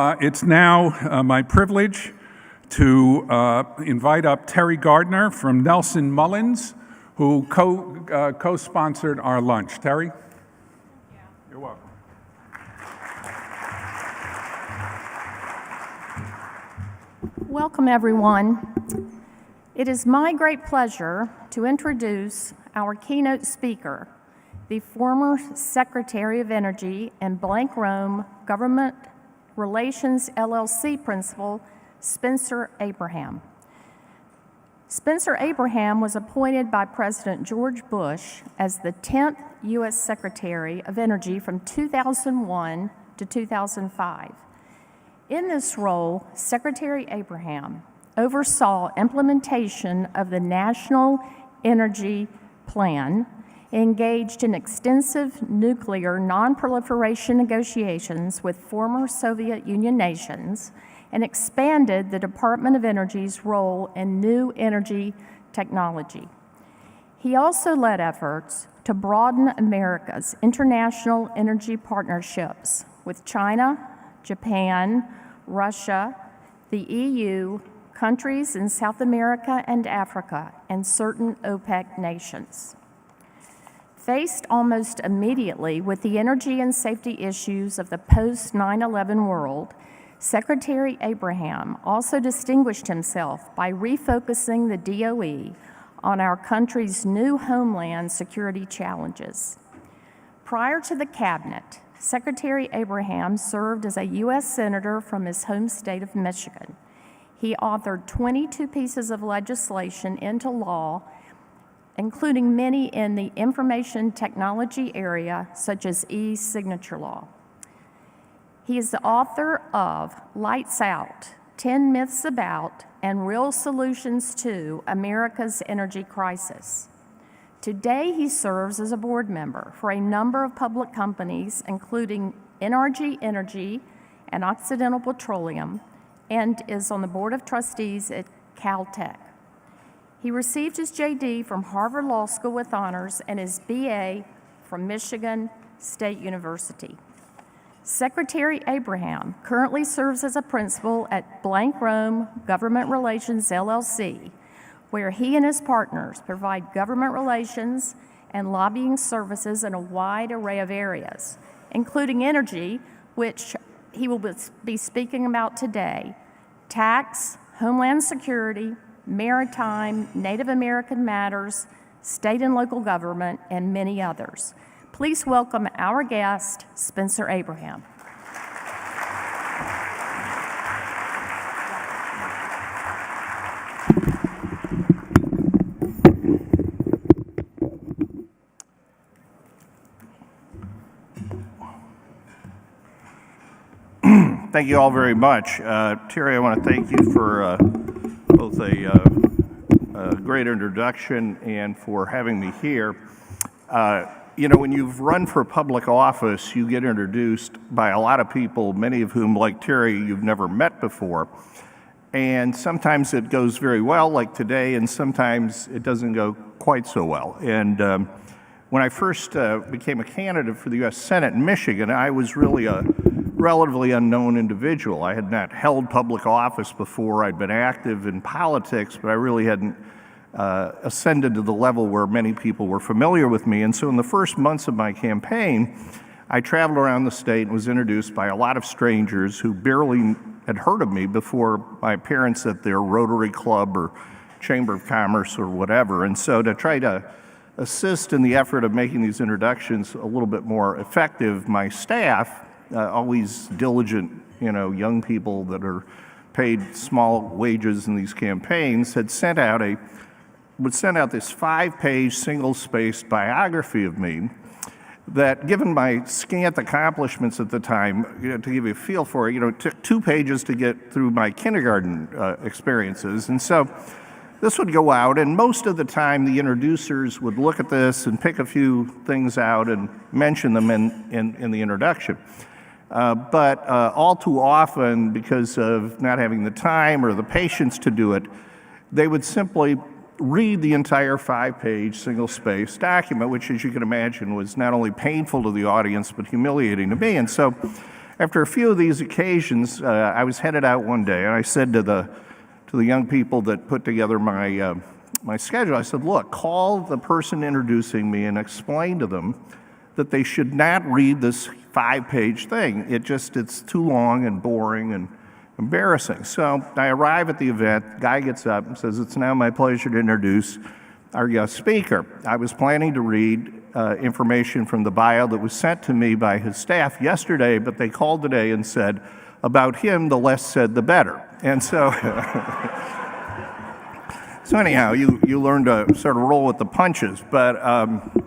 It's now my privilege to invite up Terry Gardner from Nelson Mullins, who co-sponsored our lunch. Terry? Yeah. You're welcome. Welcome, everyone. It is my great pleasure to introduce our keynote speaker, the former Secretary of Energy and Blank Rome Government Relations LLC principal, Spencer Abraham. Spencer Abraham was appointed by President George Bush as the 10th U.S. Secretary of Energy from 2001 to 2005. In this role, Secretary Abraham oversaw implementation of the National Energy Plan, engaged in extensive nuclear non-proliferation negotiations with former Soviet Union nations, and expanded the Department of Energy's role in new energy technology. He also led efforts to broaden America's international energy partnerships with China, Japan, Russia, the EU, countries in South America and Africa, and certain OPEC nations. Faced almost immediately with the energy and safety issues of the post-9/11 world, Secretary Abraham also distinguished himself by refocusing the DOE on our country's new homeland security challenges. Prior to the cabinet, Secretary Abraham served as a U.S. Senator from his home state of Michigan. He authored 22 pieces of legislation into law, including many in the information technology area, such as e-signature law. He is the author of Lights Out, 10 Myths About and Real Solutions to America's Energy Crisis. Today, he serves as a board member for a number of public companies, including NRG Energy and Occidental Petroleum, and is on the board of trustees at Caltech. He received his JD from Harvard Law School with honors and his BA from Michigan State University. Secretary Abraham currently serves as a principal at Blank Rome Government Relations LLC, where he and his partners provide government relations and lobbying services in a wide array of areas, including energy, which he will be speaking about today, tax, homeland security, maritime, Native American matters, state and local government, and many others. Please welcome our guest, Spencer Abraham. Thank you all very much. Terry, I want to thank you for both a great introduction and for having me here. You know, when you've run for public office, you get introduced by a lot of people, many of whom, like Terry, you've never met before. And sometimes it goes very well, like today, and sometimes it doesn't go quite so well. And when I first became a candidate for the U.S. Senate in Michigan, I was really a relatively unknown individual. I had not held public office before. I'd been active in politics, but I really hadn't ascended to the level where many people were familiar with me. And so in the first months of my campaign, I traveled around the state and was introduced by a lot of strangers who barely had heard of me before my appearance at their Rotary Club or Chamber of Commerce or whatever. And so to try to assist in the effort of making these introductions a little bit more effective, my staff, always diligent, young people that are paid small wages in these campaigns, would send out this 5-page single-spaced biography of me that, given my scant accomplishments at the time, to give you a feel for it, it took 2 pages to get through my kindergarten experiences. And so this would go out, and most of the time the introducers would look at this and pick a few things out and mention them in the introduction. But all too often, because of not having the time or the patience to do it, they would simply read the entire 5-page single-spaced document, which, as you can imagine, was not only painful to the audience but humiliating to me. And so after a few of these occasions, I was headed out one day, and I said to the young people that put together my schedule, I said, look, call the person introducing me and explain to them that they should not read this 5-page thing. It's too long and boring and embarrassing. So I arrive at the event, the guy gets up and says, it's now my pleasure to introduce our guest speaker. I was planning to read information from the bio that was sent to me by his staff yesterday, but they called today and said, about him, the less said, the better. And so, so anyhow, you learn to sort of roll with the punches, but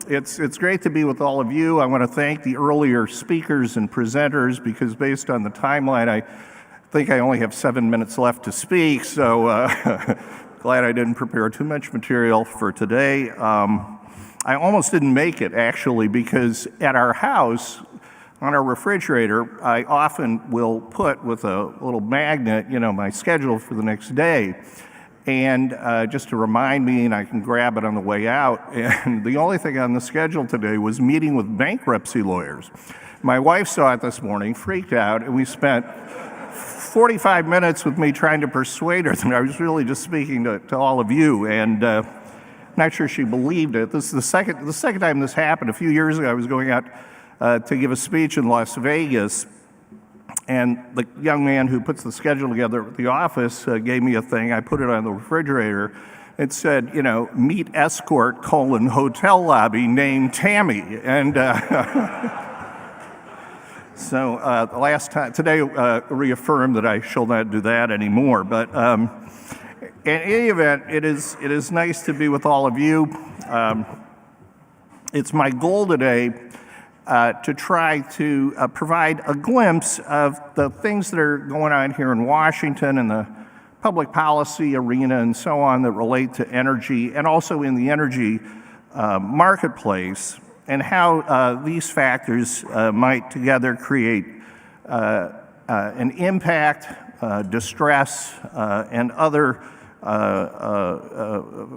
it's great to be with all of you. I want to thank the earlier speakers and presenters, because based on the timeline, I think I only have 7 minutes left to speak, so glad I didn't prepare too much material for today. I almost didn't make it, actually, because at our house, on our refrigerator, I often will put with a little magnet, my schedule for the next day. And just to remind me, and I can grab it on the way out. And the only thing on the schedule today was meeting with bankruptcy lawyers. My wife saw it this morning, freaked out, and we spent 45 minutes with me trying to persuade her that I was really just speaking to all of you. And not sure she believed it. This is the second time this happened. A few years ago, I was going out to give a speech in Las Vegas, and the young man who puts the schedule together at the office gave me a thing. I put it on the refrigerator. It said, meet escort, hotel lobby, named Tammy. And so the last time, today reaffirmed that I shall not do that anymore. But in any event, it is nice to be with all of you. It's my goal today to try to provide a glimpse of the things that are going on here in Washington and the public policy arena and so on that relate to energy, and also in the energy marketplace, and how these factors might together create an impact, distress, and other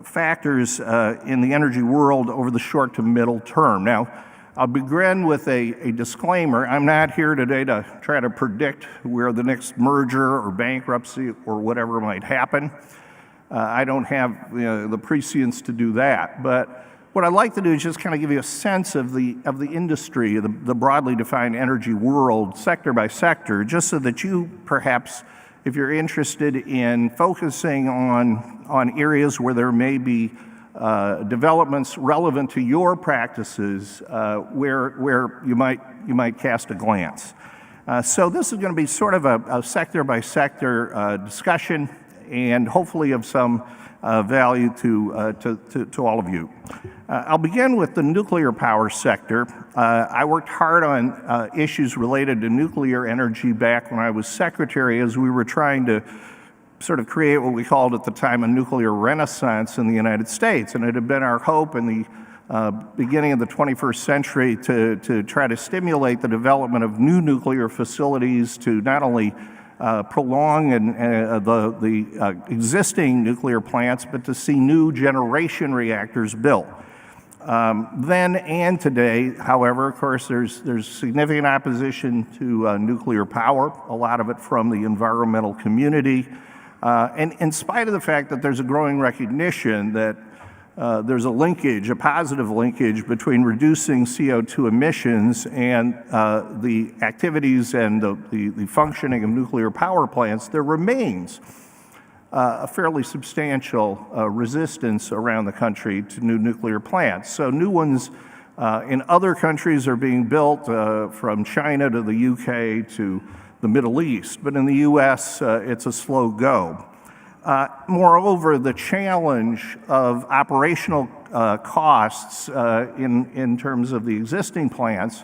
factors in the energy world over the short to middle term. Now, I'll begin with a disclaimer. I'm not here today to try to predict where the next merger or bankruptcy or whatever might happen. I don't have the prescience to do that. But what I'd like to do is just kind of give you a sense of the industry, the broadly defined energy world, sector by sector, just so that you perhaps, if you're interested in focusing on areas where there may be developments relevant to your practices, where you might cast a glance. So this is going to be sort of a sector by sector discussion, and hopefully of some value to all of you. I'll begin with the nuclear power sector. I worked hard on issues related to nuclear energy back when I was secretary, as we were trying to sort of create what we called at the time a nuclear renaissance in the United States. And it had been our hope in the beginning of the 21st century to try to stimulate the development of new nuclear facilities to not only prolong the existing nuclear plants, but to see new generation reactors built. Then and today, however, of course, there's significant opposition to nuclear power, a lot of it from the environmental community. And in spite of the fact that there's a growing recognition that there's a positive linkage between reducing CO2 emissions and the activities and the functioning of nuclear power plants, there remains a fairly substantial resistance around the country to new nuclear plants. So new ones in other countries are being built, from China to the UK to the Middle East, but in the US, it's a slow go. Moreover, the challenge of operational costs in terms of the existing plants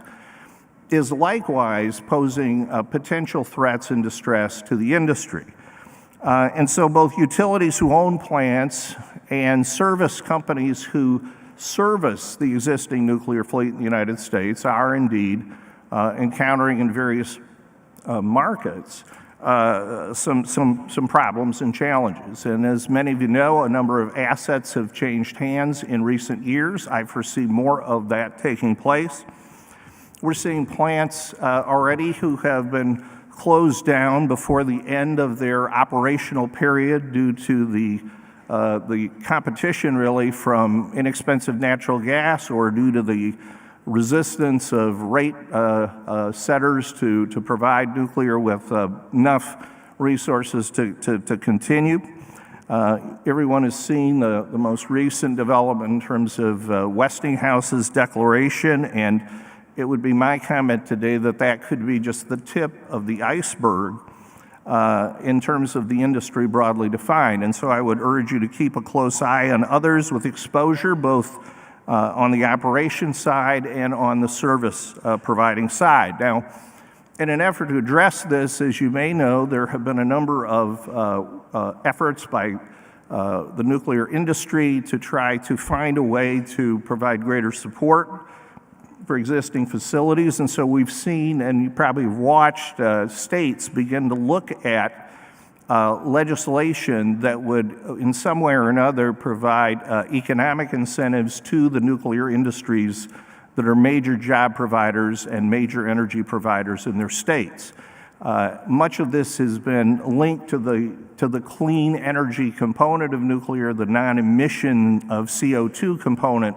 is likewise posing potential threats and distress to the industry. And so both utilities who own plants and service companies who service the existing nuclear fleet in the United States are indeed encountering in various markets some problems and challenges. And as many of you know, a number of assets have changed hands in recent years. I foresee more of that taking place. We're seeing plants already who have been closed down before the end of their operational period due to the competition really from inexpensive natural gas or due to the resistance of rate setters to provide nuclear with enough resources to continue. Everyone has seen the most recent development in terms of Westinghouse's declaration, and it would be my comment today that that could be just the tip of the iceberg in terms of the industry broadly defined. And so I would urge you to keep a close eye on others with exposure, both on the operation side and on the service providing side. Now, in an effort to address this, as you may know, there have been a number of efforts by the nuclear industry to try to find a way to provide greater support for existing facilities. And so we've seen, and you probably have watched, states begin to look at legislation that would, in some way or another, provide economic incentives to the nuclear industries that are major job providers and major energy providers in their states. Much of this has been linked to the clean energy component of nuclear, the non-emission of CO2 component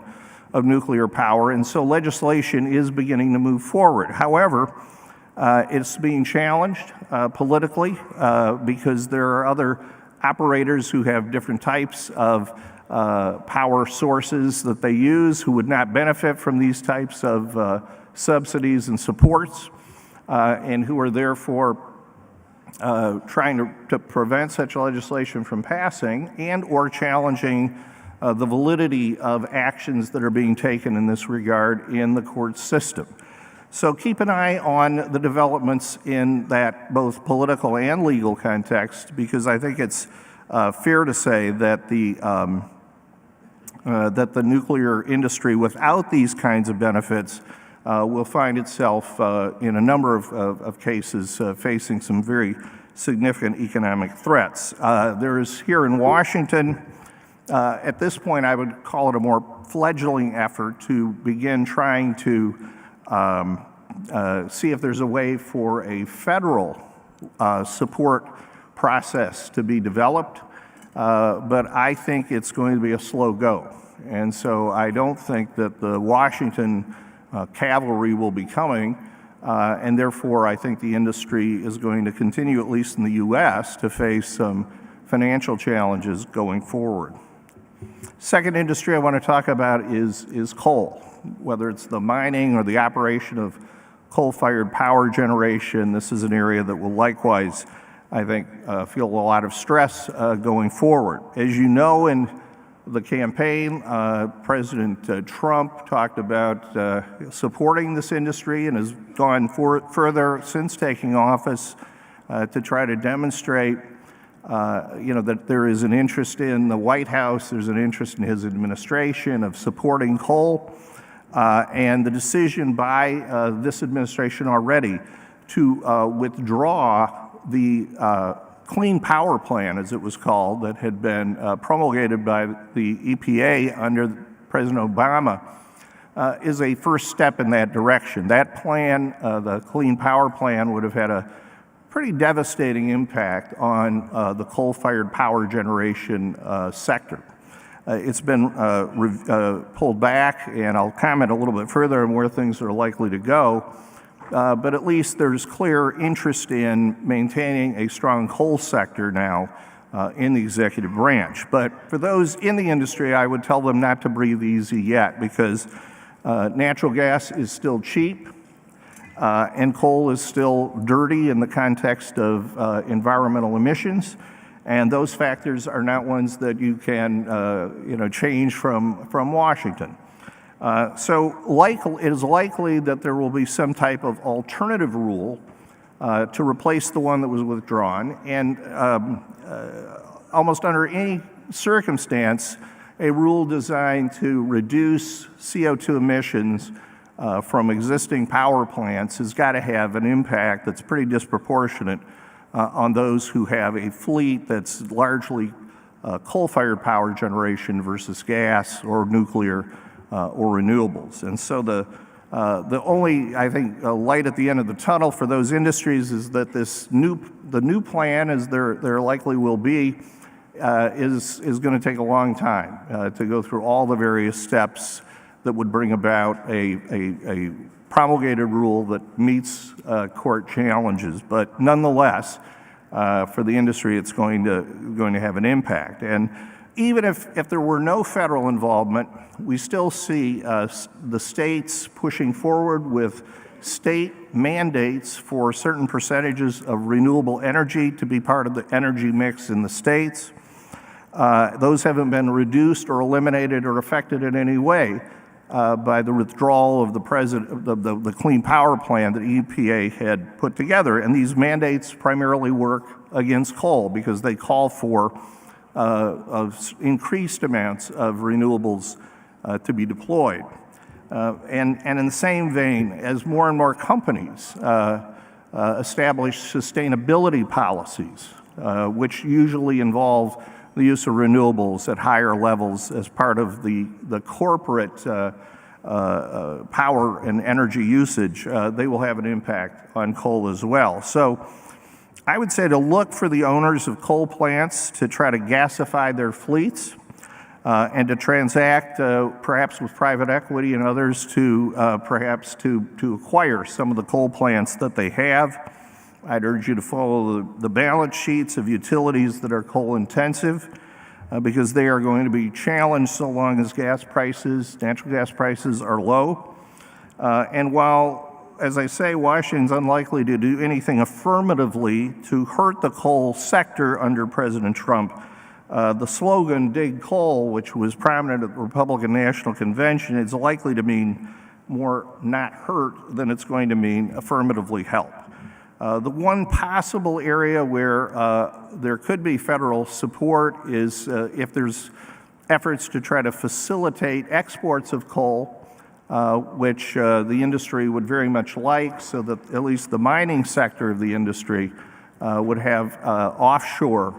of nuclear power, and so legislation is beginning to move forward. However, it's being challenged politically because there are other operators who have different types of power sources that they use who would not benefit from these types of subsidies and supports, and who are therefore trying to prevent such legislation from passing and or challenging the validity of actions that are being taken in this regard in the court system. So keep an eye on the developments in that both political and legal context, because I think it's fair to say that the nuclear industry, without these kinds of benefits, will find itself in a number of cases facing some very significant economic threats. There is here in Washington, at this point, I would call it a more fledgling effort to begin trying to see if there's a way for a federal support process to be developed, but I think it's going to be a slow go. And so I don't think that the Washington cavalry will be coming, and therefore I think the industry is going to continue, at least in the U.S., to face some financial challenges going forward. Second industry I want to talk about is coal, whether it's the mining or the operation of coal-fired power generation. This is an area that will likewise, I think, feel a lot of stress going forward. As you know, in the campaign, President Trump talked about supporting this industry and has gone further since taking office to try to demonstrate that there is an interest in the White House, there's an interest in his administration of supporting coal, and the decision by this administration already to withdraw the Clean Power Plan, as it was called, that had been promulgated by the EPA under President Obama, is a first step in that direction. That plan, the Clean Power Plan, would have had a pretty devastating impact on the coal-fired power generation sector. It's been pulled back, and I'll comment a little bit further on where things are likely to go, but at least there's clear interest in maintaining a strong coal sector now in the executive branch. But for those in the industry, I would tell them not to breathe easy yet, because natural gas is still cheap, and coal is still dirty in the context of environmental emissions, and those factors are not ones that you can change from Washington. So it is likely that there will be some type of alternative rule to replace the one that was withdrawn, and almost under any circumstance, a rule designed to reduce CO2 emissions from existing power plants has got to have an impact that's pretty disproportionate on those who have a fleet that's largely coal-fired power generation versus gas or nuclear or renewables. And so the The only, I think, light at the end of the tunnel for those industries is that the new plan, as there likely will be, is going to take a long time to go through all the various steps that would bring about a promulgated rule that meets court challenges. But nonetheless, for the industry, it's going to have an impact. And even if there were no federal involvement, we still see the states pushing forward with state mandates for certain percentages of renewable energy to be part of the energy mix in the states. Those haven't been reduced or eliminated or affected in any way by the withdrawal of the Clean Power Plan that EPA had put together. And these mandates primarily work against coal because they call for increased amounts of renewables to be deployed. And in the same vein, as more and more companies establish sustainability policies, which usually involve the use of renewables at higher levels as part of the corporate power and energy usage, they will have an impact on coal as well. So I would say to look for the owners of coal plants to try to gasify their fleets and to transact perhaps with private equity and others to perhaps to acquire some of the coal plants that they have. I'd urge you to follow the balance sheets of utilities that are coal intensive because they are going to be challenged so long as natural gas prices are low. And while, as I say, Washington's unlikely to do anything affirmatively to hurt the coal sector under President Trump, the slogan, "Dig Coal," which was prominent at the Republican National Convention, is likely to mean more not hurt than it's going to mean affirmatively help. The one possible area where there could be federal support is if there's efforts to try to facilitate exports of coal, which the industry would very much like, so that at least the mining sector of the industry would have offshore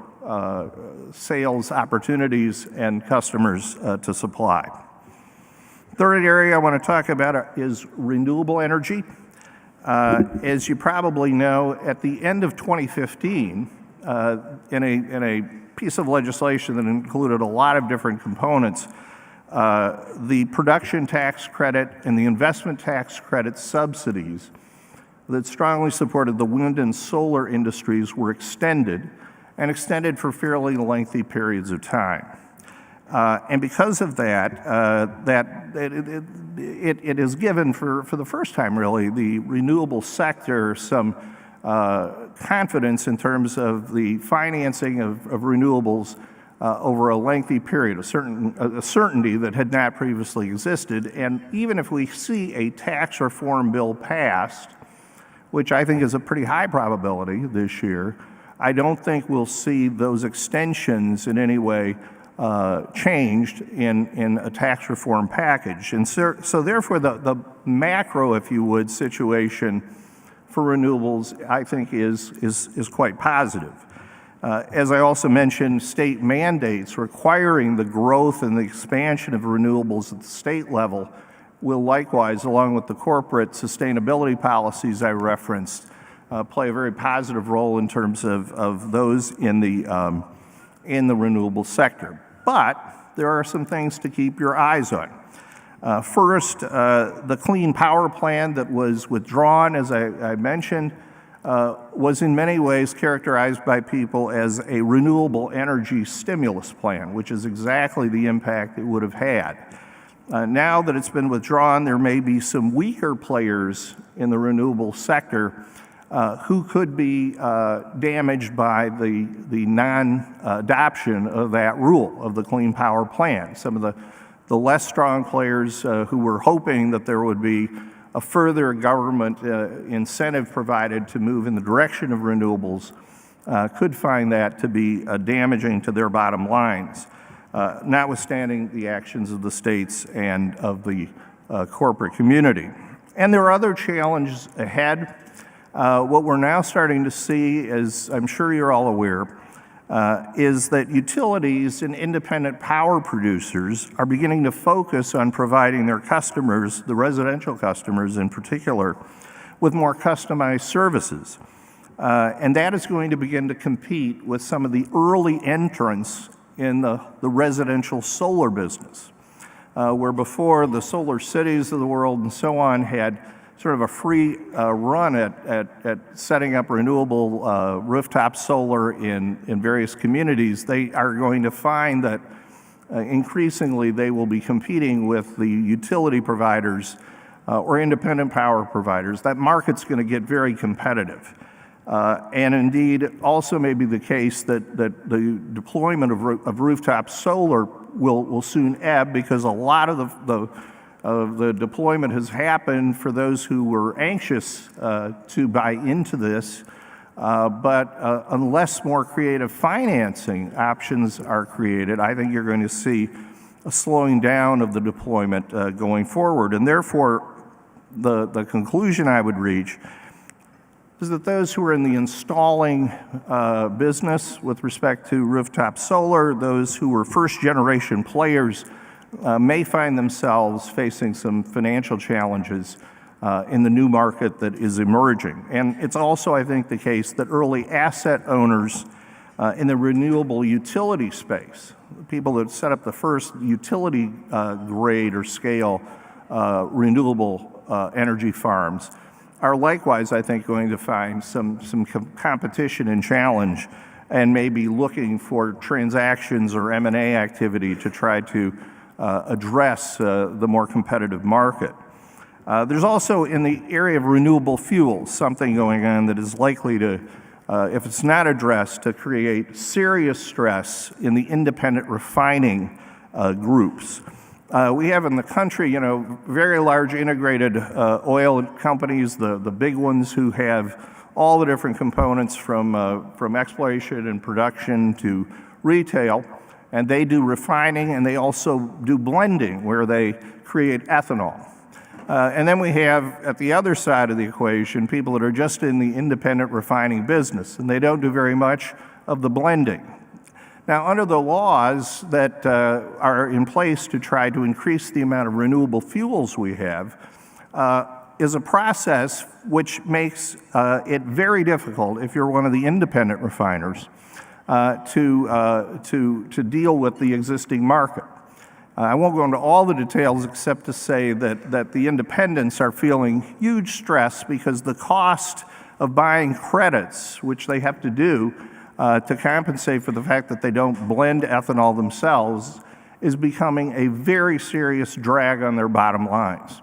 sales opportunities and customers to supply. Third area I want to talk about is renewable energy. As you probably know, at the end of 2015, in a piece of legislation that included a lot of different components, the production tax credit and the investment tax credit subsidies that strongly supported the wind and solar industries were extended, and extended for fairly lengthy periods of time. And because of that, it has given, for the first time really, the renewable sector some confidence in terms of the financing of renewables over a lengthy period, a certainty that had not previously existed. And even if we see a tax reform bill passed, which I think is a pretty high probability this year, I don't think we'll see those extensions in any way changed in a tax reform package. And so therefore, the macro, if you would, situation for renewables, I think, is quite positive. As I also mentioned, state mandates requiring the growth and the expansion of renewables at the state level will likewise, along with the corporate sustainability policies I referenced, play a very positive role in terms of those in the renewable sector. But there are some things to keep your eyes on. First, the Clean Power Plan that was withdrawn, as I mentioned, was in many ways characterized by people as a renewable energy stimulus plan, which is exactly the impact it would have had. Now that it's been withdrawn, there may be some weaker players in the renewable sector who could be damaged by the non-adoption of that rule, of the Clean Power Plan. Some of the less strong players who were hoping that there would be a further government incentive provided to move in the direction of renewables could find that to be damaging to their bottom lines, notwithstanding the actions of the states and of the corporate community. And there are other challenges ahead. What we're now starting to see, as I'm sure you're all aware, is that utilities and independent power producers are beginning to focus on providing their customers, the residential customers in particular, with more customized services. And that is going to begin to compete with some of the early entrants in the residential solar business, where before the solar cities of the world and so on had sort of a free run at setting up renewable rooftop solar in various communities. They are going to find that increasingly they will be competing with the utility providers or independent power providers. That market's going to get very competitive. And indeed, also may be the case that the deployment of rooftop solar will soon ebb, because a lot of the deployment has happened for those who were anxious to buy into this. But unless more creative financing options are created, I think you're going to see a slowing down of the deployment going forward. And therefore, the conclusion I would reach is that those who are in the installing business with respect to rooftop solar, those who were first-generation players, may find themselves facing some financial challenges in the new market that is emerging. And it's also, I think, the case that early asset owners in the renewable utility space, people that set up the first utility grade or scale renewable energy farms, are likewise, I think, going to find some competition and challenge, and may be looking for transactions or M&A activity to try to address the more competitive market. There's also, in the area of renewable fuels, something going on that is likely to, if it's not addressed, to create serious stress in the independent refining groups. We have in the country, very large integrated oil companies, the big ones who have all the different components from exploration and production to retail, and they do refining, and they also do blending, where they create ethanol. And then we have, at the other side of the equation, people that are just in the independent refining business, and they don't do very much of the blending. Now, under the laws that are in place to try to increase the amount of renewable fuels we have, is a process which makes it very difficult, if you're one of the independent refiners, to deal with the existing market. I won't go into all the details except to say that the independents are feeling huge stress because the cost of buying credits, which they have to do to compensate for the fact that they don't blend ethanol themselves, is becoming a very serious drag on their bottom lines.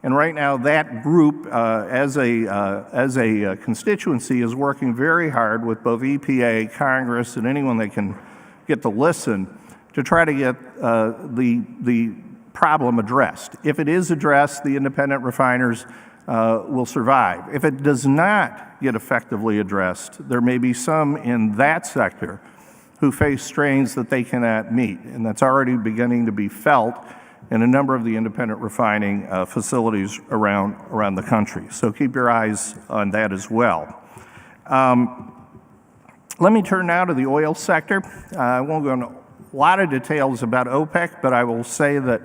And right now, that group, as a constituency, is working very hard with both EPA, Congress, and anyone they can get to listen to try to get the problem addressed. If it is addressed, the independent refiners will survive. If it does not get effectively addressed, there may be some in that sector who face strains that they cannot meet, and that's already beginning to be felt in a number of the independent refining facilities around the country. So keep your eyes on that as well. Let me turn now to the oil sector. I won't go into a lot of details about OPEC, but I will say that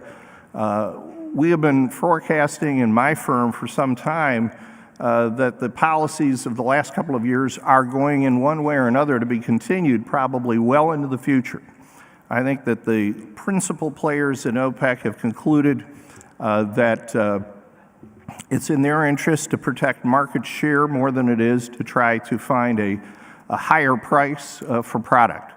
we have been forecasting in my firm for some time that the policies of the last couple of years are going in one way or another to be continued probably well into the future. I think that the principal players in OPEC have concluded that it's in their interest to protect market share more than it is to try to find a higher price for product.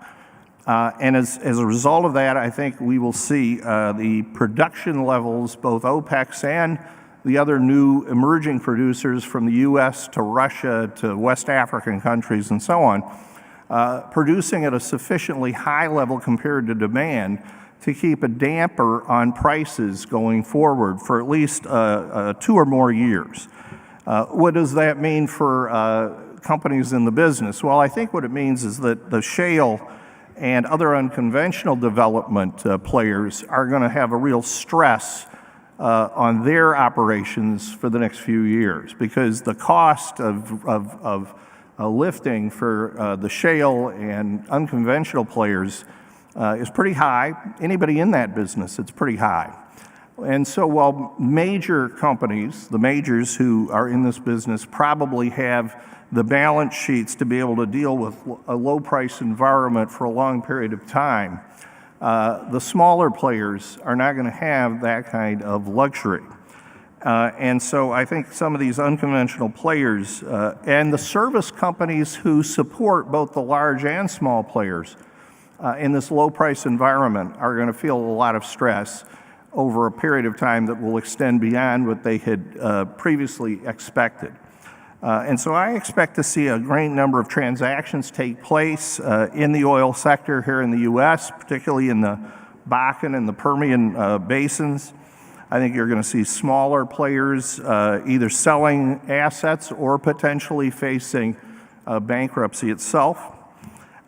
And as a result of that, I think we will see the production levels, both OPEC's and the other new emerging producers from the U.S. to Russia to West African countries and so on, producing at a sufficiently high level compared to demand to keep a damper on prices going forward for at least 2 or more years. What does that mean for companies in the business? Well, I think what it means is that the shale and other unconventional development players are going to have a real stress on their operations for the next few years, because the cost of lifting for the shale and unconventional players is pretty high. Anybody in that business, it's pretty high. And so while major companies, the majors who are in this business, probably have the balance sheets to be able to deal with a low price environment for a long period of time, the smaller players are not going to have that kind of luxury. And so I think some of these unconventional players and the service companies who support both the large and small players in this low price environment are going to feel a lot of stress over a period of time that will extend beyond what they had previously expected. And so I expect to see a great number of transactions take place in the oil sector here in the U.S., particularly in the Bakken and the Permian basins. I think you're going to see smaller players either selling assets or potentially facing bankruptcy itself.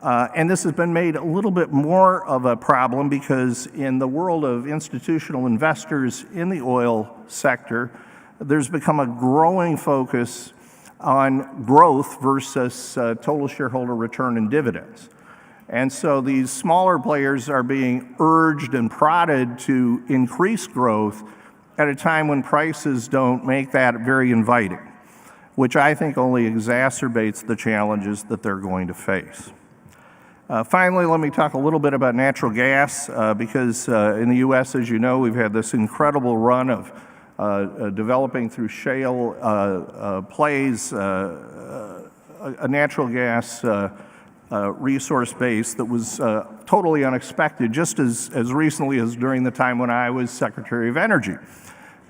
And this has been made a little bit more of a problem because in the world of institutional investors in the oil sector, there's become a growing focus on growth versus total shareholder return and dividends. And so these smaller players are being urged and prodded to increase growth at a time when prices don't make that very inviting, which I think only exacerbates the challenges that they're going to face. Finally, let me talk a little bit about natural gas because in the U.S., as you know, we've had this incredible run of developing through shale plays a natural gas resource base that was totally unexpected, just as recently as during the time when I was Secretary of Energy.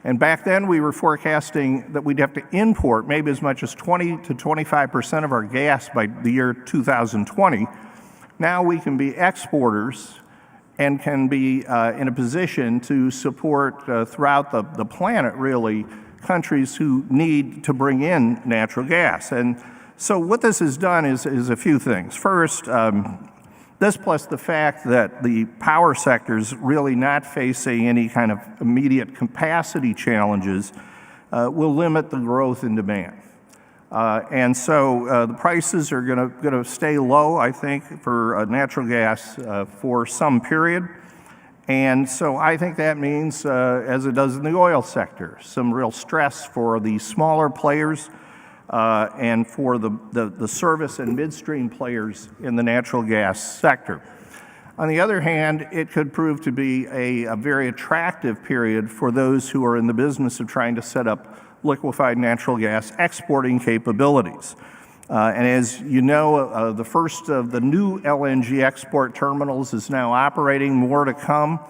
And back then we were forecasting that we'd have to import maybe as much as 20 to 25% of our gas by the year 2020. Now we can be exporters and can be in a position to support throughout the planet, really, countries who need to bring in natural gas. And so what this has done is a few things. First, this plus the fact that the power sector is really not facing any kind of immediate capacity challenges will limit the growth in demand. And so the prices are going to stay low, I think, for natural gas for some period. And so I think that means, as it does in the oil sector, some real stress for the smaller players and for the service and midstream players in the natural gas sector. On the other hand, it could prove to be a very attractive period for those who are in the business of trying to set up liquefied natural gas exporting capabilities. And as you know, the first of the new LNG export terminals is now operating, more to come.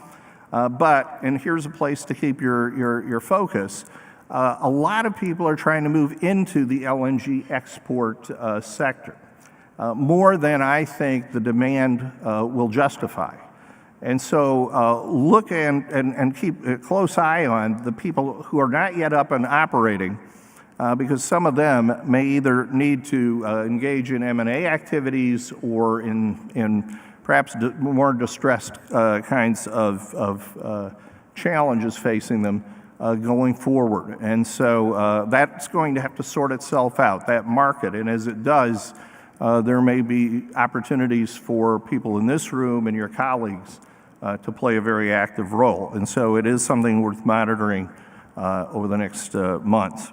And here's a place to keep your focus. A lot of people are trying to move into the LNG export sector, more than I think the demand will justify. And so look and keep a close eye on the people who are not yet up and operating, because some of them may either need to engage in M&A activities or in perhaps more distressed kinds of challenges facing them going forward. And so that's going to have to sort itself out, that market. And as it does, there may be opportunities for people in this room and your colleagues to play a very active role. And so it is something worth monitoring over the next months.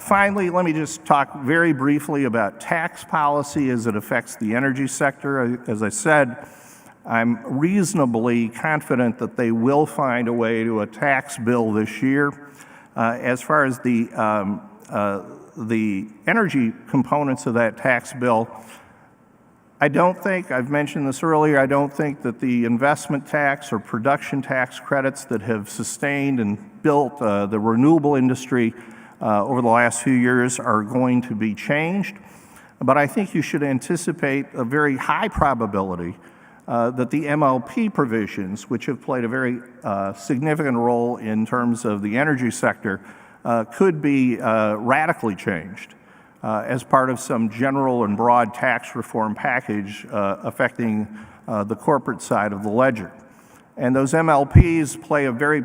Finally, let me just talk very briefly about tax policy as it affects the energy sector. As I said, I'm reasonably confident that they will find a way to a tax bill this year. As far as the energy components of that tax bill, I don't think, I've mentioned this earlier, I don't think that the investment tax or production tax credits that have sustained and built the renewable industry over the last few years are going to be changed. But I think you should anticipate a very high probability that the MLP provisions, which have played a very significant role in terms of the energy sector, could be radically changed as part of some general and broad tax reform package affecting the corporate side of the ledger. And those MLPs play a very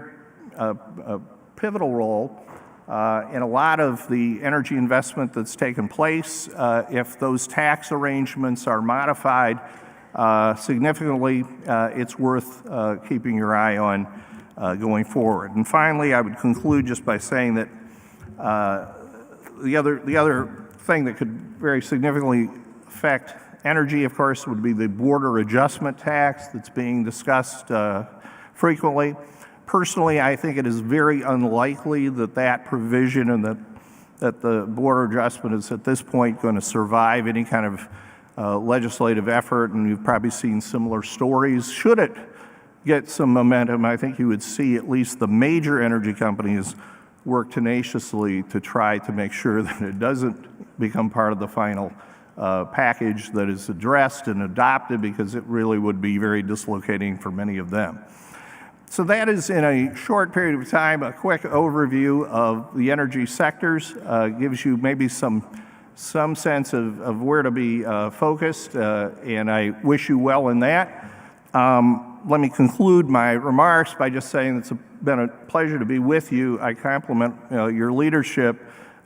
pivotal role in a lot of the energy investment that's taken place. If those tax arrangements are modified significantly, it's worth keeping your eye on going forward. And finally, I would conclude just by saying that the other thing that could very significantly affect energy, of course, would be the border adjustment tax that's being discussed frequently. Personally, I think it is very unlikely that that provision and that the border adjustment is at this point going to survive any kind of legislative effort, and you've probably seen similar stories. Should it get some momentum, I think you would see at least the major energy companies work tenaciously to try to make sure that it doesn't become part of the final package that is addressed and adopted, because it really would be very dislocating for many of them. So that is, in a short period of time, a quick overview of the energy sectors. Gives you maybe some sense of where to be focused, and I wish you well in that. Let me conclude my remarks by just saying it's been a pleasure to be with you. I compliment your leadership.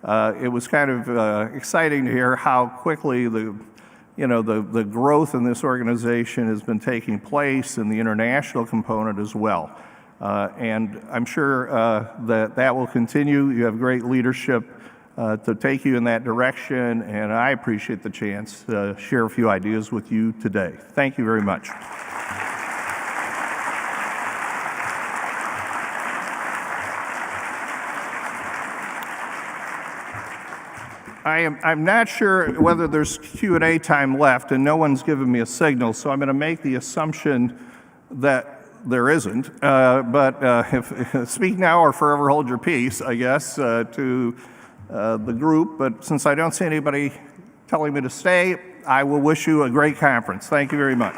It was kind of exciting to hear how quickly the growth in this organization has been taking place, and the international component as well. And I'm sure that will continue. You have great leadership to take you in that direction, and I appreciate the chance to share a few ideas with you today. Thank you very much. I'm not sure whether there's Q&A time left, and no one's given me a signal, so I'm going to make the assumption that there isn't. But speak now or forever hold your peace, I guess, to the group. But since I don't see anybody telling me to stay, I will wish you a great conference. Thank you very much.